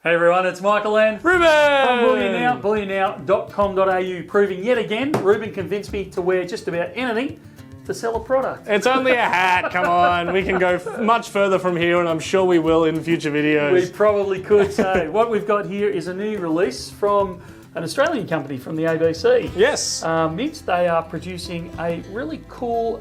Hey everyone, it's Michael and Ruben! From Bullion Now, bullionnow.com.au, proving yet again, Ruben convinced me to wear just about anything to sell a product. It's only a hat, come on. We can go much further from here, and I'm sure we will in future videos. We probably could. So what we've got here is a new release from an Australian company from the ABC. Yes. Mint, they are producing a really cool,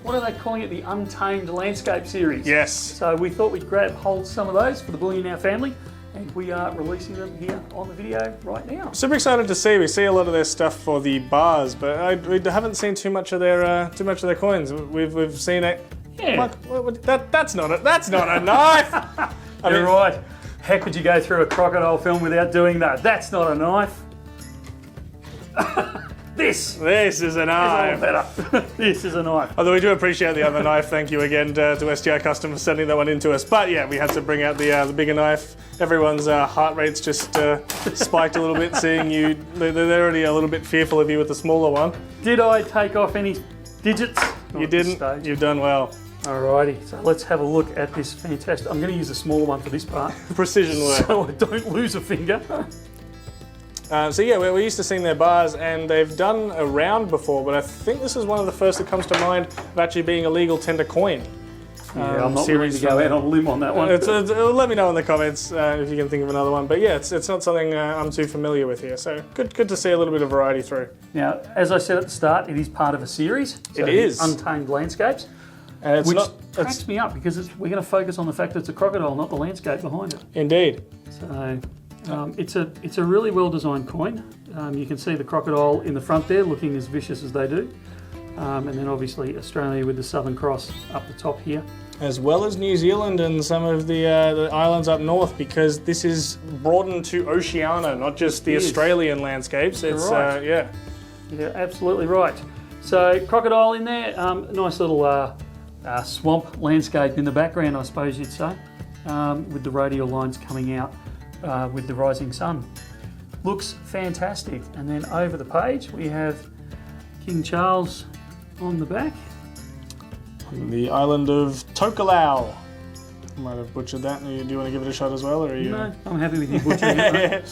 what are they calling it? The Untamed landscape series. Yes. So we thought we'd grab hold of some of those for the Bullion Now family. And we are releasing them here on the video right now. Super excited to see. We see a lot of their stuff for the bars, but we haven't seen too much of their coins. We've seen it. Yeah. That's not a knife. You're right. How could you go through a crocodile film without doing that? That's not a knife. This is a knife. is all better. This is a knife. Although we do appreciate the other knife. Thank you again to STI Custom for sending that one in to us. But yeah, we had to bring out the bigger knife. Everyone's heart rate's just spiked a little bit, seeing you. They're already a little bit fearful of you with the smaller one. Did I take off any digits? You didn't. You've done well. Alrighty, so let's have a look at this fantastic. I'm going to use a smaller one for this part. Precision work. So I don't lose a finger. So yeah, we're used to seeing their bars, and they've done a round before, but I think this is one of the first that comes to mind of actually being a legal tender coin. Yeah, I'm not willing to go out on a limb on that one. Let me know in the comments if you can think of another one. But yeah, it's not something I'm too familiar with here. So good to see a little bit of variety through. Now, as I said at the start, it is part of a series. So it is. Untamed Landscapes. Which cracks me up because we're going to focus on the fact that it's a crocodile, not the landscape behind it. Indeed. So it's a really well designed coin. You can see the crocodile in the front there looking as vicious as they do. And then obviously Australia with the Southern Cross up the top here. As well as New Zealand and some of the islands up north, because this is broadened to Oceania, not just the Australian landscapes. It's right. Yeah. You're absolutely right. So crocodile in there, nice little swamp landscape in the background, I suppose you'd say, with the radial lines coming out with the rising sun. Looks fantastic. And then over the page we have King Charles on the back. The island of Tokelau. I might have butchered that. Do you want to give it a shot as well? Or are you... No, I'm happy with you butchering it.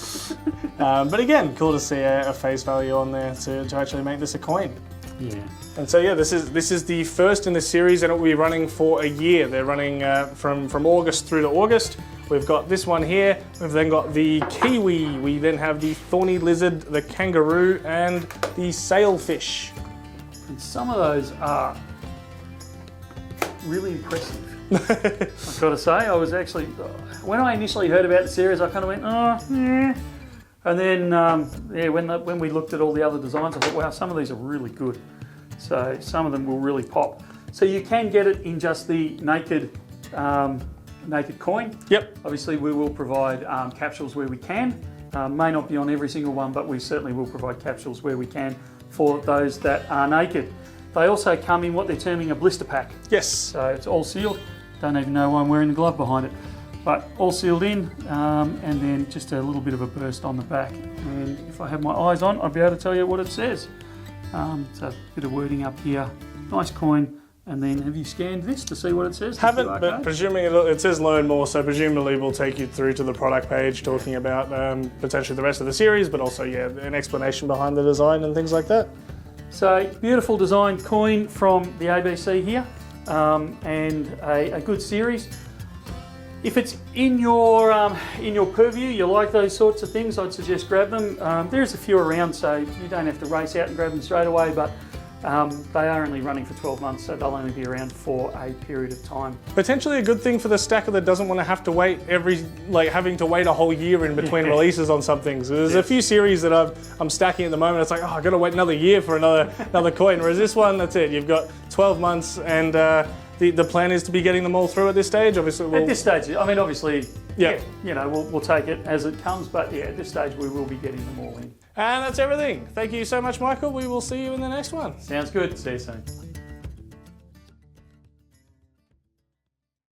But again, cool to see a face value on there to actually make this a coin. Yeah. And so yeah, this is the first in the series, and it will be running for a year. They're running from August through to August. We've got this one here. We've then got the kiwi. We then have the thorny lizard, the kangaroo, and the sailfish. And some of those are really impressive. I've got to say, I was actually, when I initially heard about the series, I kind of went, oh, yeah. And then, yeah, when we looked at all the other designs, I thought, wow, some of these are really good. So some of them will really pop. So you can get it in just the naked coin. Yep. Obviously, we will provide capsules where we can. May not be on every single one, but we certainly will provide capsules where we can for those that are naked. They also come in what they're terming a blister pack. Yes. So it's all sealed. Don't even know why I'm wearing the glove behind it. But all sealed in, and then just a little bit of a burst on the back. And if I have my eyes on, I'll be able to tell you what it says. So a bit of wording up here. Nice coin. And then have you scanned this to see what it says? Haven't, but presuming it says learn more, so presumably we'll take you through to the product page talking about potentially the rest of the series, but also, yeah, an explanation behind the design and things like that. So beautiful designed coin from the ABC here, and a good series. If it's in your purview, you like those sorts of things, I'd suggest grab them. There's a few around, so you don't have to race out and grab them straight away, but they are only running for 12 months, so they'll only be around for a period of time. Potentially a good thing for the stacker that doesn't want to have to wait having to wait a whole year in between releases on something. So there's a few series that I'm stacking at the moment. It's like, oh, I've got to wait another year for another coin. Whereas this one, that's it. You've got 12 months, and the plan is to be getting them all through at this stage. Obviously, at this stage, I mean, obviously, yeah, you know, we'll take it as it comes. But yeah, at this stage, we will be getting them all in. And that's everything. Thank you so much, Michael. We will see you in the next one. Sounds good. See you soon.